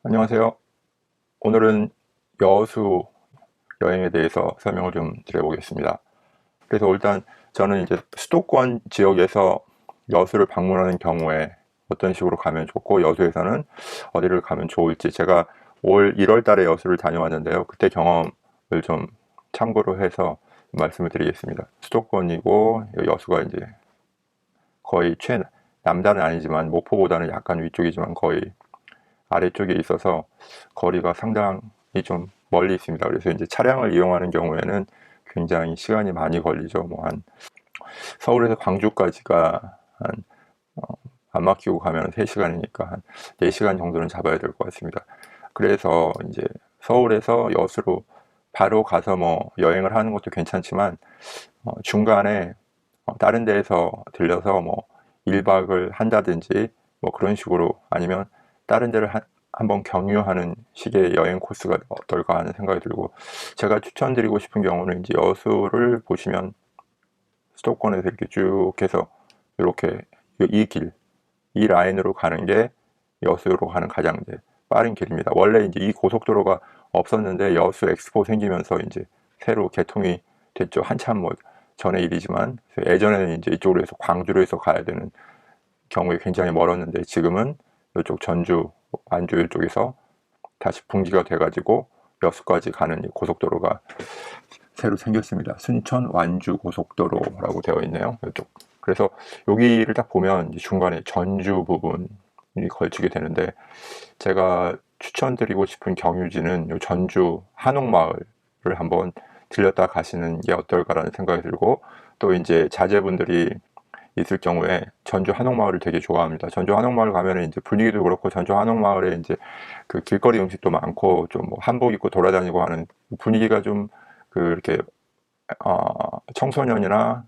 안녕하세요. 오늘은 여수 여행에 대해서 설명을 좀 드려보겠습니다. 그래서 일단 저는 이제 수도권 지역에서 여수를 방문하는 경우에 어떤 식으로 가면 좋고, 여수에서는 어디를 가면 좋을지, 제가 올 1월 달에 여수를 다녀왔는데요. 그때 경험을 좀 참고로 해서 말씀을 드리겠습니다. 수도권이고, 여수가 이제 거의 최남단은 아니지만, 목포보다는 약간 위쪽이지만 거의 아래쪽에 있어서 거리가 상당히 좀 멀리 있습니다. 그래서 이제 차량을 이용하는 경우에는 굉장히 시간이 많이 걸리죠. 뭐 한 서울에서 광주까지가 한 안 막히고 가면 3시간이니까 한 4시간 정도는 잡아야 될 것 같습니다. 그래서 이제 서울에서 여수로 바로 가서 뭐 여행을 하는 것도 괜찮지만, 중간에 다른 데에서 들려서 뭐 1박을 한다든지 뭐 그런 식으로, 아니면 다른 데를 한번 경유하는 식의 여행 코스가 어떨까 하는 생각이 들고, 제가 추천드리고 싶은 경우는 이제 여수를 보시면 수도권에서 이렇게 쭉 해서 이렇게 이 라인으로 가는 게 여수로 가는 가장 이제 빠른 길입니다. 원래 이제 이 고속도로가 없었는데 여수 엑스포 생기면서 이제 새로 개통이 됐죠. 한참 뭐 전의 일이지만, 예전에는 이제 이쪽으로 해서 광주로 해서 가야 되는 경우에 굉장히 멀었는데, 지금은 이쪽 전주, 안주 이쪽에서 다시 분기가 돼가지고 여수까지 가는 이 고속도로가 새로 생겼습니다. 순천 완주 고속도로라고 되어 있네요. 이쪽. 그래서 여기를 딱 보면 중간에 전주 부분이 걸치게 되는데, 제가 추천드리고 싶은 경유지는 요 전주 한옥마을을 한번 들렸다 가시는 게 어떨까라는 생각이 들고, 또 이제 자제분들이 있을 경우에 전주 한옥마을을 되게 좋아합니다. 전주 한옥마을 가면은 이제 분위기도 그렇고, 전주 한옥마을에 이제 그 길거리 음식도 많고, 좀 뭐 한복 입고 돌아다니고 하는 분위기가 좀 이렇게 청소년이나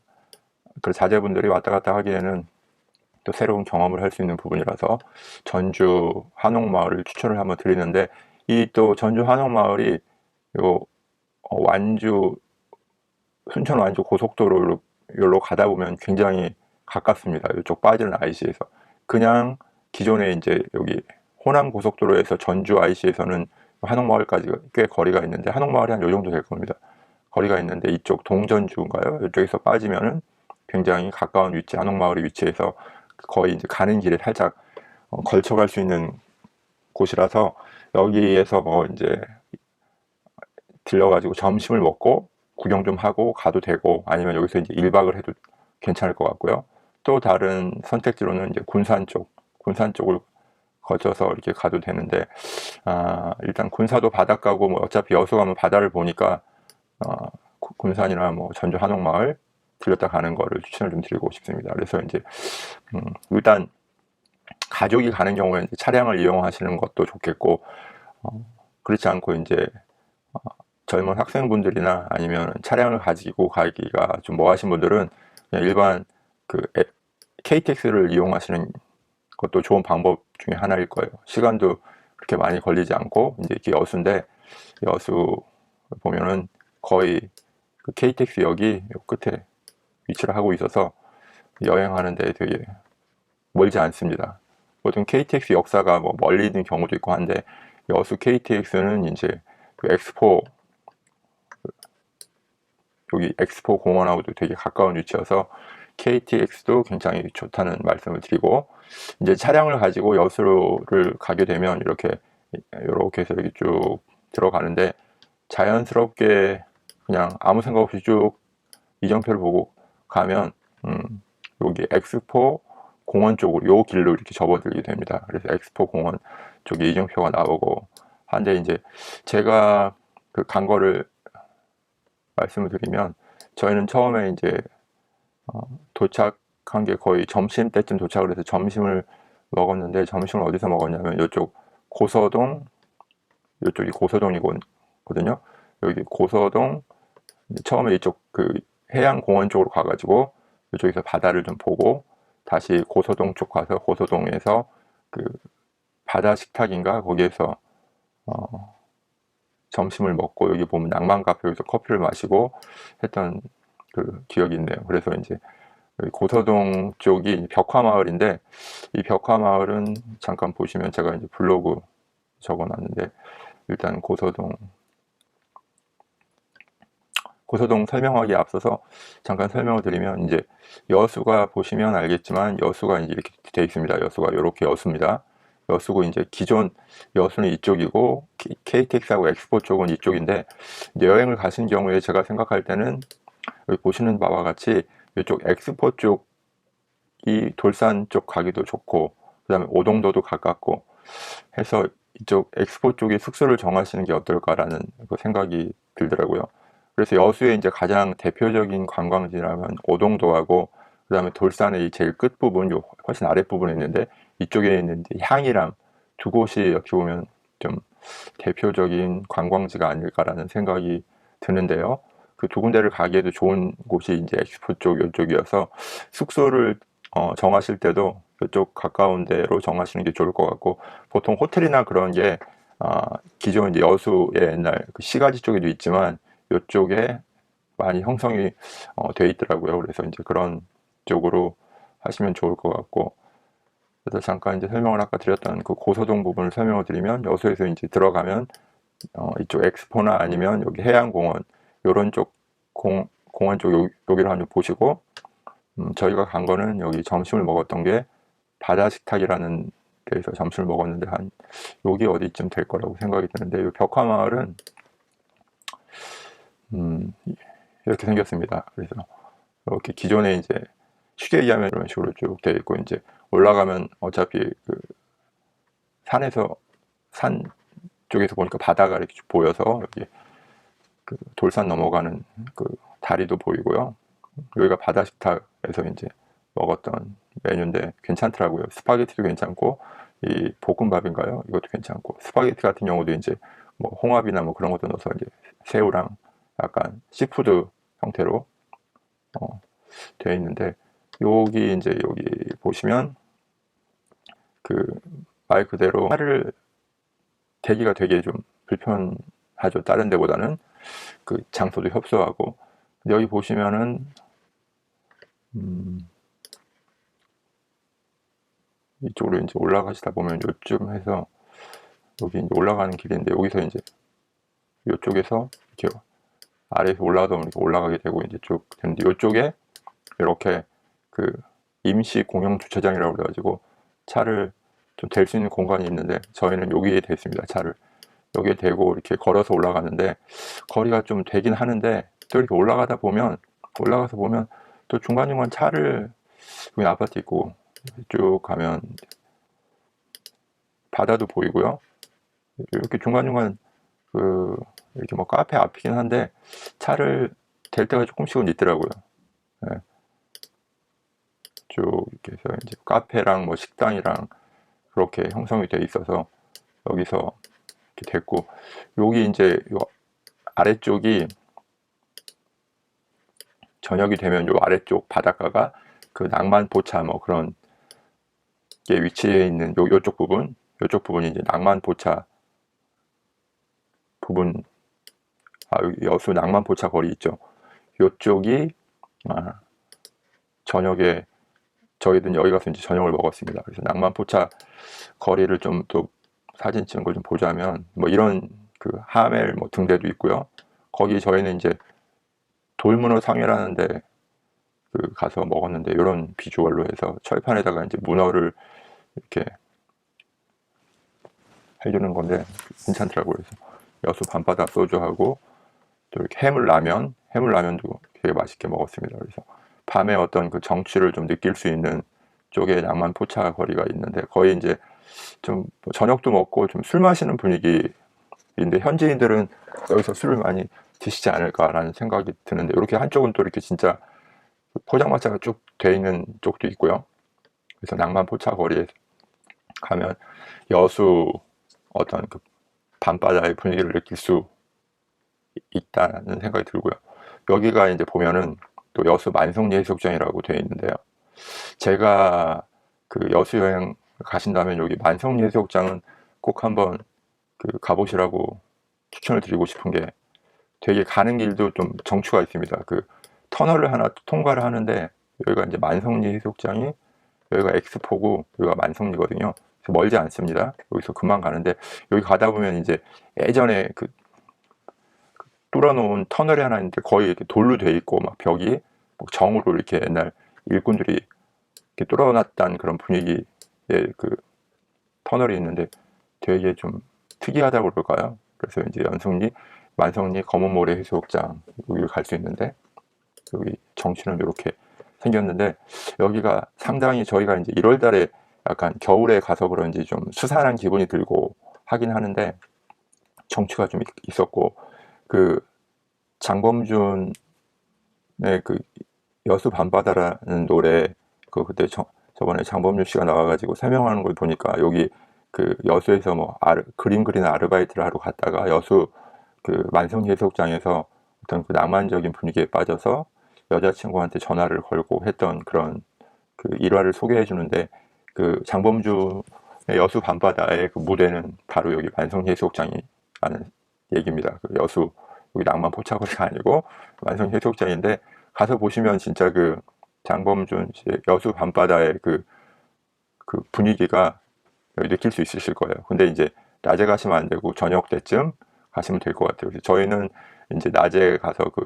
그 자제분들이 왔다 갔다 하기에는 또 새로운 경험을 할 수 있는 부분이라서 전주 한옥마을을 추천을 한번 드리는데, 이 또 전주 한옥마을이 요 완주 순천 완주 고속도로로 가다 보면 굉장히 가깝습니다. 이쪽 빠지는 IC에서 그냥 기존에 이제 여기 호남 고속도로에서 전주 IC에서는 한옥마을까지 꽤 거리가 있는데, 한옥마을이 한 요 정도 될 겁니다. 거리가 있는데 이쪽 동전주인가요? 이쪽에서 빠지면은 굉장히 가까운 위치, 한옥마을의 위치에서 거의 이제 가는 길에 살짝 걸쳐갈 수 있는 곳이라서, 여기에서 뭐 이제 들려가지고 점심을 먹고 구경 좀 하고 가도 되고, 아니면 여기서 이제 1박을 해도 괜찮을 것 같고요. 또 다른 선택지로는 이제 군산 쪽을 거쳐서 이렇게 가도 되는데, 일단 군사도 바닷가고, 뭐 어차피 여수 가면 바다를 보니까 군산이나 뭐 전주 한옥마을 들렸다 가는 거를 추천을 좀 드리고 싶습니다. 그래서 이제 일단 가족이 가는 경우에 이제 차량을 이용하시는 것도 좋겠고, 그렇지 않고 이제 젊은 학생분들이나 아니면 차량을 가지고 가기가 좀 뭐하신 분들은 그냥 일반 그 KTX를 이용하시는 것도 좋은 방법 중에 하나일 거예요. 시간도 그렇게 많이 걸리지 않고, 이제 이게 여수인데, 여수 보면은 거의 그 KTX역이 요 끝에 위치를 하고 있어서 여행하는데 되게 멀지 않습니다. 보통 KTX 역사가 뭐 멀리 있는 경우도 있고 한데, 여수 KTX는 이제 그 여기 엑스포 공원하고도 되게 가까운 위치여서 KTX도 굉장히 좋다는 말씀을 드리고, 이제 차량을 가지고 여수를 가게 되면 이렇게 해서 여기 쭉 들어가는데, 자연스럽게 그냥 아무 생각 없이 쭉 이정표를 보고 가면 여기 엑스포 공원 쪽으로 요 길로 이렇게 접어들게 됩니다. 그래서 엑스포 공원 쪽에 이정표가 나오고 한데, 이제 제가 그 간 거를 말씀을 드리면, 저희는 처음에 이제 도착한 게 거의 점심 때쯤 도착을 해서 점심을 먹었는데, 점심을 어디서 먹었냐면 이쪽 고서동, 이쪽이 고서동이거든요. 여기 고서동, 처음에 이쪽 그 해양공원 쪽으로 가가지고 이쪽에서 바다를 좀 보고, 다시 고서동 쪽 가서 고서동에서 그 바다 식탁인가 거기에서 점심을 먹고, 여기 보면 낭만 카페, 여기서 커피를 마시고 했던 그 기억이 있네요. 그래서 이제 고서동 쪽이 벽화마을인데, 이 벽화마을은 잠깐 보시면, 제가 이제 블로그 적어놨는데, 일단 고서동 설명하기에 앞서서 잠깐 설명을 드리면, 이제 여수가 보시면 알겠지만 여수가 이제 이렇게 돼 있습니다. 여수가 이렇게 여수입니다. 여수고 이제 기존 여수는 이쪽이고 KTX하고 엑스포 쪽은 이쪽인데, 이제 여행을 가신 경우에 제가 생각할 때는 여기 보시는 바와 같이 이쪽 엑스포 쪽이 돌산 쪽 가기도 좋고, 그 다음에 오동도도 가깝고 해서 이쪽 엑스포 쪽에 숙소를 정하시는 게 어떨까라는 그 생각이 들더라고요. 그래서 여수의 이제 가장 대표적인 관광지라면 오동도하고, 그 다음에 돌산의 이 제일 끝부분, 요 훨씬 아랫부분에 있는데 이쪽에 있는 향이람, 두 곳이 어떻게 보면 좀 대표적인 관광지가 아닐까라는 생각이 드는데요. 그 두 군데를 가기에도 좋은 곳이 이제 엑스포 쪽 이쪽이어서 숙소를 정하실 때도 이쪽 가까운 데로 정하시는 게 좋을 것 같고, 보통 호텔이나 그런 게 기존 이제 여수의 옛날 그 시가지 쪽에도 있지만 이쪽에 많이 형성이 돼 있더라고요. 그래서 이제 그런 쪽으로 하시면 좋을 것 같고, 그래서 잠깐 이제 설명을 아까 드렸던 그 고서동 부분을 설명을 드리면, 여수에서 이제 들어가면 이쪽 엑스포나 아니면 여기 해양공원 요런 쪽 공원 쪽 여기를 한번 보시고, 저희가 간 거는 여기 점심을 먹었던 게 바다식탁이라는 데에서 점심을 먹었는데, 한 여기 어디쯤 될 거라고 생각이 드는데, 이 벽화마을은 이렇게 생겼습니다. 그래서 이렇게 기존에 이제 쉽게 얘기하면 이런 식으로 쭉 되어 있고, 이제 올라가면 어차피 그 산 쪽에서 보니까 바다가 이렇게 쭉 보여서 여기 그 돌산 넘어가는 그 다리도 보이고요. 여기가 바다식탁에서 이제 먹었던 메뉴인데 괜찮더라고요. 스파게티도 괜찮고, 이 볶음밥인가요? 이것도 괜찮고, 스파게티 같은 경우도 이제 뭐 홍합이나 뭐 그런 것도 넣어서 이제 새우랑 약간 시푸드 형태로 되어 있는데, 여기 이제 여기 보시면 그 말 그대로 차를 대기가 되게 좀 불편하죠. 다른 데보다는 그 장소도 협소하고. 여기 보시면은 이쪽으로 이제 올라가시다 보면 요쯤 해서 여기 이제 올라가는 길인데, 여기서 이제 이쪽에서 이렇게 아래에서 올라가다 보면 이렇게 올라가게 되고 이제 쭉 되는데, 이쪽에 이렇게 그 임시 공영 주차장이라고 그래가지고 차를 좀 댈 수 있는 공간이 있는데, 저희는 여기에 댔습니다. 차를 여기에 대고 이렇게 걸어서 올라가는데, 거리가 좀 되긴 하는데, 또 이렇게 올라가서 보면 또 중간중간 차를, 여기 아파트 있고 쭉 가면 바다도 보이고요. 이렇게 중간중간 그 이렇게 뭐 카페 앞이긴 한데 차를 댈 때가 조금씩은 있더라고요. 네. 쭉 이렇게 해서 이제 카페랑 뭐 식당이랑 그렇게 형성이 돼 있어서 여기서 이렇게 됐고, 여기 이제 요 아래쪽이 저녁이 되면 요 아래쪽 바닷가가 그 낭만포차 뭐 그런 게 위치해 있는 요쪽 부분이 이제 낭만포차 부분, 여기 여수 낭만포차 거리 있죠. 요쪽이 저녁에 저희들은 여기 가서 이제 저녁을 먹었습니다. 그래서 낭만포차 거리를 좀 또 사진 찍은 걸 좀 보자면, 뭐 이런 그 하멜 뭐 등대도 있고요. 거기 저희는 이제 돌문어 상회라는 데 그 가서 먹었는데, 이런 비주얼로 해서 철판에다가 이제 문어를 이렇게 해주는 건데 괜찮더라고요. 그래서 여수 밤바다 소주하고 또 이렇게 해물라면도 되게 맛있게 먹었습니다. 그래서 밤에 어떤 그 정취를 좀 느낄 수 있는 쪽에 낭만 포차 거리가 있는데, 거의 이제 좀 저녁도 먹고 좀 술 마시는 분위기인데, 현지인들은 여기서 술을 많이 드시지 않을까라는 생각이 드는데, 이렇게 한쪽은 또 이렇게 진짜 포장마차가 쭉 돼 있는 쪽도 있고요. 그래서 낭만 포차 거리에 가면 여수 어떤 그 밤바다의 분위기를 느낄 수 있다는 생각이 들고요. 여기가 이제 보면은 또 여수 만성리 해수욕장이라고 되어 있는데요. 제가 그 여수 여행 가신다면 여기 만성리 해수욕장은 꼭 한번 그 가보시라고 추천을 드리고 싶은 게, 되게 가는 길도 좀 정취가 있습니다. 그 터널을 하나 통과를 하는데, 여기가 이제 만성리 해수욕장이, 여기가 엑스포고 여기가 만성리거든요. 멀지 않습니다. 여기서 금방 가는데 여기 가다 보면 이제 예전에 그 뚫어놓은 터널이 하나 있는데 거의 이렇게 돌로 돼 있고 막 벽이 뭐 정으로 이렇게 옛날 일꾼들이 이렇게 뚫어놨던 그런 분위기의 그 터널이 있는데 되게 좀 특이하다고 그럴까요? 그래서 이제 만성리 검은모래 해수욕장 여기를 갈 수 있는데 여기 정치는 이렇게 생겼는데 여기가 상당히 저희가 이제 1월 달에 약간 겨울에 가서 그런지 좀 수산한 기분이 들고 하긴 하는데 정취가 좀 있었고 그 장범준의 그 여수 밤바다라는 노래 그때 저번에 장범준 씨가 나와가지고 설명하는 걸 보니까 여기 그 여수에서 뭐 그림 그리는 아르바이트를 하러 갔다가 여수 그 만성 해수욕장에서 어떤 그 낭만적인 분위기에 빠져서 여자친구한테 전화를 걸고 했던 그런 그 일화를 소개해 주는데 그 장범준의 여수 밤바다의 그 무대는 바로 여기 만성 해수욕장이라는 얘기입니다. 그 여수 여기 낭만 포차거리가 아니고 만성 해수욕장인데 가서 보시면 진짜 그 장범준 씨의 여수 밤바다의 그 분위기가 느낄 수 있으실 거예요. 근데 이제 낮에 가시면 안 되고 저녁 때쯤 가시면 될 것 같아요. 그래서 저희는 이제 낮에 가서 그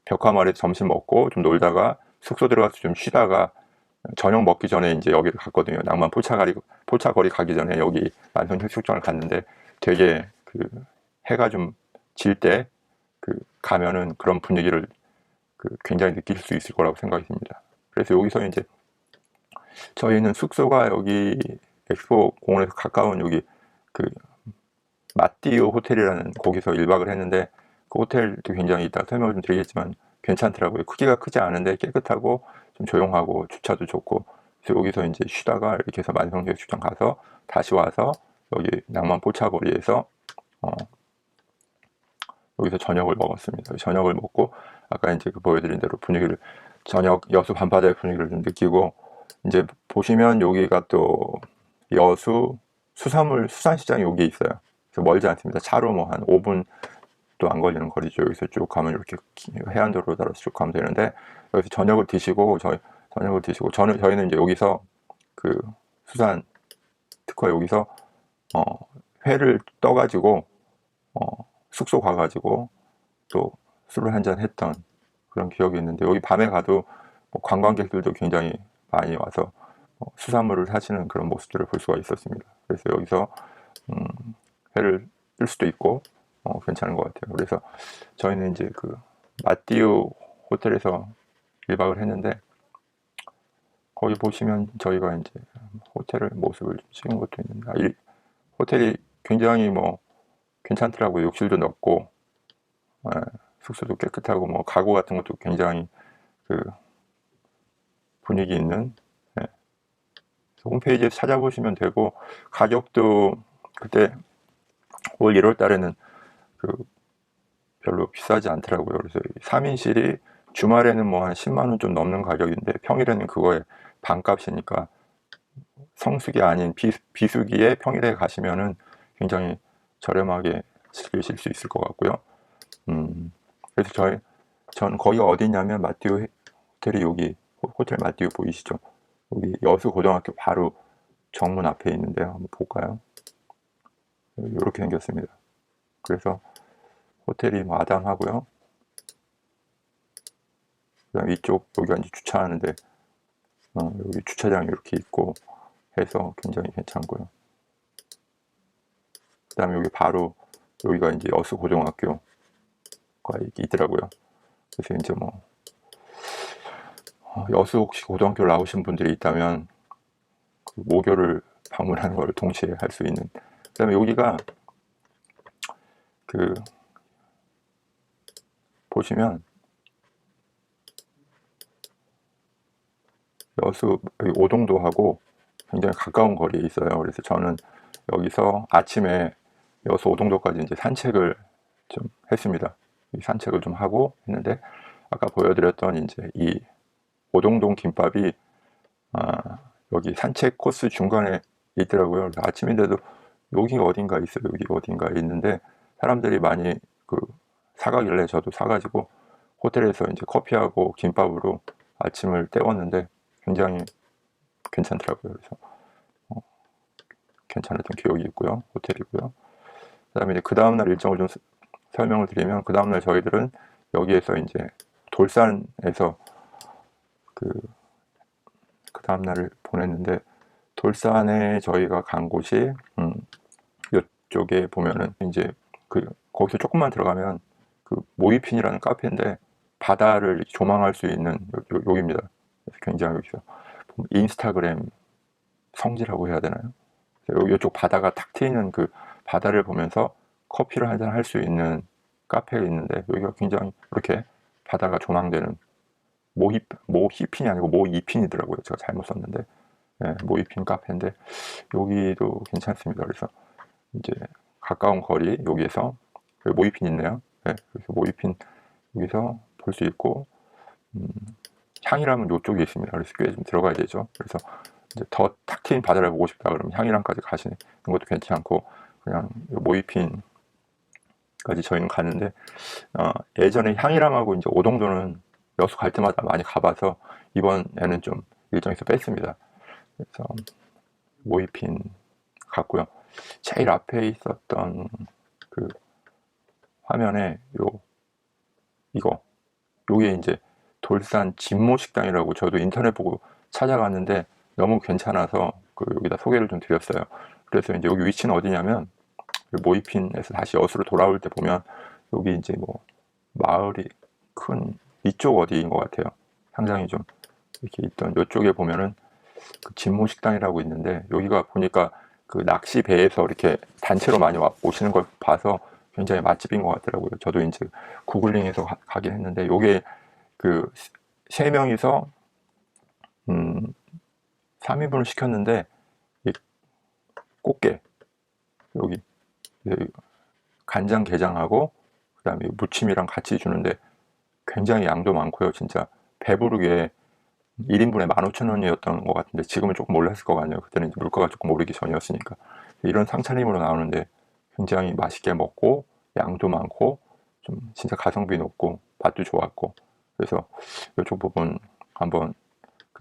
벽화마을에서 점심 먹고 좀 놀다가 숙소 들어가서 좀 쉬다가 저녁 먹기 전에 이제 여기를 갔거든요. 낭만 포차거리 가기 전에 여기 만성 해수욕장을 갔는데 되게 그 해가 좀 질 때 그 가면은 그런 분위기를 그 굉장히 느낄 수 있을 거라고 생각이 듭니다. 그래서 여기서 이제 저희는 숙소가 여기 엑스포 공원에서 가까운 여기 그 마띠오 호텔이라는 거기서 1박을 했는데 그 호텔도 굉장히 이따 설명을 좀 드리겠지만 괜찮더라고요. 크기가 크지 않은데 깨끗하고 좀 조용하고 주차도 좋고 그래서 여기서 이제 쉬다가 이렇게 해서 만성해수욕장 가서 다시 와서 여기 낭만 포차거리에서 여기서 저녁을 먹었습니다. 저녁을 먹고 아까 이제 그 보여드린 대로 분위기를 저녁 여수 밤바다의 분위기를 좀 느끼고 이제 보시면 여기가 또 여수 수산시장이 여기 있어요. 그래서 멀지 않습니다. 차로 뭐 한 5분 또 안 걸리는 거리죠. 여기서 쭉 가면 이렇게 해안도로 따라서 쭉 가면 되는데 여기서 저녁을 드시고 저희는 이제 여기서 그 수산 특화 여기서 회를 떠가지고 숙소 가가지고 또 술을 한잔 했던 그런 기억이 있는데 여기 밤에 가도 뭐 관광객들도 굉장히 많이 와서 수산물을 사시는 그런 모습들을 볼 수가 있었습니다. 그래서 여기서 회를 뜰 수도 있고 괜찮은 것 같아요. 그래서 저희는 이제 그 마띠우 호텔에서 1박을 했는데 거기 보시면 저희가 이제 호텔의 모습을 찍은 것도 있는데 호텔이 굉장히 뭐 괜찮더라고요. 욕실도 넓고 숙소도 깨끗하고 뭐 가구 같은 것도 굉장히 그 분위기 있는 홈페이지에 찾아보시면 되고 가격도 그때 올 1월 달에는 그 별로 비싸지 않더라고요. 그래서 3인실이 주말에는 뭐 한 10만 원 좀 넘는 가격인데 평일에는 그거의 반값이니까 성수기 아닌 비수기에 평일에 가시면은 굉장히 저렴하게 즐기실 수 있을 것 같고요. 그래서 전 거기가 어디냐면 마띠우 호텔이 여기 호텔 마띠우 보이시죠? 여기 여수고등학교 바로 정문 앞에 있는데요. 한번 볼까요? 이렇게 생겼습니다. 그래서 호텔이 뭐 아담하고요. 그다음 이쪽 여기가 이제 주차하는데 여기 주차장이 이렇게 있고 해서 굉장히 괜찮고요. 그다음에 여기 바로 여기가 이제 여수고등학교가 있더라고요. 그래서 이제 뭐 여수 혹시 고등학교 나오신 분들이 있다면 그 모교를 방문하는 걸 동시에 할 수 있는. 그다음에 여기가 그 보시면 여수 오동도하고 굉장히 가까운 거리에 있어요. 그래서 저는 여기서 아침에 여수 오동도까지 이제 산책을 좀 했습니다. 산책을 좀 하고 했는데 아까 보여드렸던 이제 이 오동동 김밥이 여기 산책 코스 중간에 있더라고요. 그래서 아침인데도 여기 어딘가 있어요. 여기 어딘가 있는데 사람들이 많이 그 사가길래 저도 사가지고 호텔에서 이제 커피하고 김밥으로 아침을 때웠는데 굉장히 괜찮더라고요. 그래서 괜찮았던 기억이 있고요. 호텔이고요. 그다음에 그 다음날 일정을 좀 설명을 드리면, 그 다음날 저희들은 여기에서 이제 돌산에서 그 다음날을 보냈는데, 돌산에 저희가 간 곳이 이쪽에 보면은 이제 거기서 조금만 들어가면 그 모이핀이라는 카페인데 바다를 조망할 수 있는 여기입니다. 굉장히 여기서 인스타그램 성지라고 해야 되나요? 여기 이쪽 바다가 탁 트이는 그 바다를 보면서 커피를 한잔 할 수 있는 카페가 있는데, 여기가 굉장히 이렇게 바다가 조망되는 모히핀이 아니고 모이핀이더라고요. 제가 잘못 썼는데, 네, 모이핀 카페인데 여기도 괜찮습니다. 그래서 이제 가까운 거리 여기에서 모이핀 있네요. 네, 그래서 모이핀 여기서 볼 수 있고, 향이람은 이쪽에 있습니다. 그래서 꽤 좀 들어가야 되죠. 그래서 이제 더 탁 트인 바다를 보고 싶다 그러면 향이람까지 가시는 것도 괜찮고, 그냥 모이핀까지 저희는 갔는데, 예전에 향이람하고 이제 오동도는 여수 갈 때마다 많이 가봐서 이번에는 좀 일정에서 뺐습니다. 그래서 모이핀 갔고요. 제일 앞에 있었던 그 화면에 요게 이제 돌산 진모식당이라고, 저도 인터넷 보고 찾아갔는데 너무 괜찮아서 여기다 소개를 좀 드렸어요. 그래서 이제 여기 위치는 어디냐면, 모이핀에서 다시 여수로 돌아올 때 보면 여기 이제 뭐 마을이 큰 이쪽 어디인 것 같아요. 상당히 좀 이렇게 있던 이쪽에 보면은 그 진모식당이라고 있는데, 여기가 보니까 그 낚시 배에서 이렇게 단체로 많이 오시는 걸 봐서 굉장히 맛집인 것 같더라고요. 저도 이제 구글링해서 가긴 했는데, 요게 그 3명이서 3인분을 시켰는데, 이 꽃게 여기 간장게장하고 그 다음에 무침이랑 같이 주는데 굉장히 양도 많고요. 진짜 배부르게 1인분에 15,000원이었던 것 같은데, 지금은 조금 올랐을 것 같네요. 그때는 이제 물가가 조금 오르기 전이었으니까. 이런 상차림으로 나오는데 굉장히 맛있게 먹고 양도 많고 좀 진짜 가성비 높고 맛도 좋았고, 그래서 이쪽 부분 한번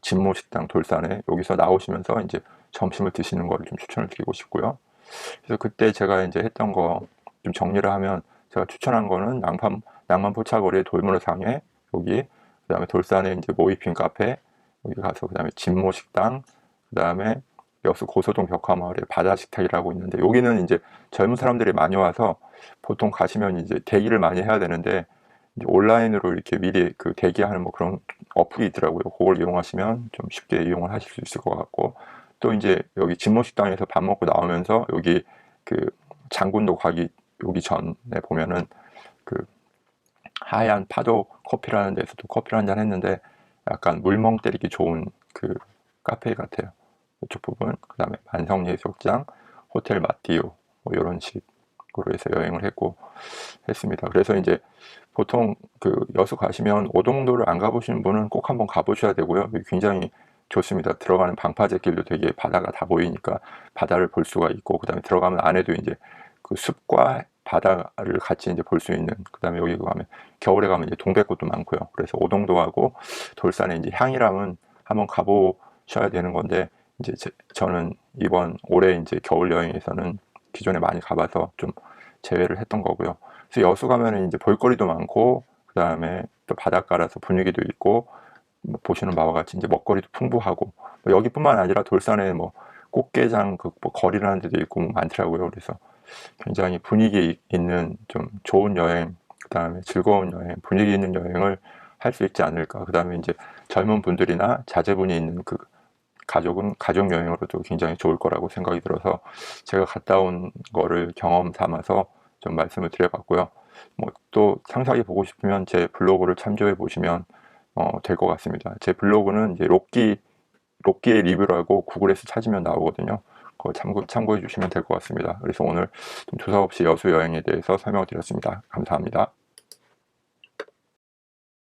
진모식당 돌산에 여기서 나오시면서 이제 점심을 드시는 거를 좀 추천을 드리고 싶고요. 그래서 그때 제가 이제 했던 거 좀 정리를 하면, 제가 추천한 거는 낭만 포차거리의 돌문어상에 여기, 그 다음에 돌산에 이제 모이핀 카페 여기 가서, 그 다음에 진모식당, 그 다음에 여수 고소동 벽화마을에 바다식탁이라고 있는데, 여기는 이제 젊은 사람들이 많이 와서 보통 가시면 이제 대기를 많이 해야 되는데, 이제 온라인으로 이렇게 미리 그 대기하는 뭐 그런 어플이 있더라고요. 그걸 이용하시면 좀 쉽게 이용을 하실 수 있을 것 같고, 또 이제 여기 진모식당에서 밥 먹고 나오면서 여기 그 장군도 가기 여기 전에 보면은 그 하얀 파도 커피라는 데서도 커피를 한잔 했는데, 약간 물멍 때리기 좋은 그 카페 같아요. 이쪽 부분. 그 다음에 만성예술장, 호텔 마띠우 뭐 이런 식으로 해서 여행을 했습니다. 그래서 이제 보통 그 여수 가시면 오동도를 안 가보시는 분은 꼭 한번 가보셔야 되고요. 굉장히 좋습니다. 들어가는 방파제 길도 되게 바다가 다 보이니까 바다를 볼 수가 있고, 그 다음에 들어가면 안에도 이제 그 숲과 바다를 같이 이제 볼 수 있는, 그 다음에 여기 가면 겨울에 가면 이제 동백꽃도 많고요. 그래서 오동도하고 돌산에 이제 향이람은 한번 가보셔야 되는 건데, 이제 저는 이번 올해 이제 겨울 여행에서는 기존에 많이 가봐서 좀 제외를 했던 거고요. 그래서 여수 가면은 이제 볼거리도 많고, 그 다음에 또 바닷가라서 분위기도 있고, 뭐 보시는 바와 같이 이제 먹거리도 풍부하고, 뭐 여기뿐만 아니라 돌산에 뭐 꽃게장 뭐 거리라는 데도 있고 뭐 많더라고요. 그래서 굉장히 분위기 있는 좀 좋은 여행, 그 다음에 즐거운 여행, 분위기 있는 여행을 할 수 있지 않을까. 그 다음에 이제 젊은 분들이나 자제분이 있는 그 가족 여행으로도 굉장히 좋을 거라고 생각이 들어서 제가 갔다 온 거를 경험 삼아서 좀 말씀을 드려봤고요. 뭐 또 상세하게 보고 싶으면 제 블로그를 참조해 보시면 될 것 같습니다. 제 블로그는 이제 로끼의 리뷰라고 구글에서 찾으면 나오거든요. 그거 참고해 주시면 될 것 같습니다. 그래서 오늘 좀 두서없이 여수 여행에 대해서 설명을 드렸습니다. 감사합니다.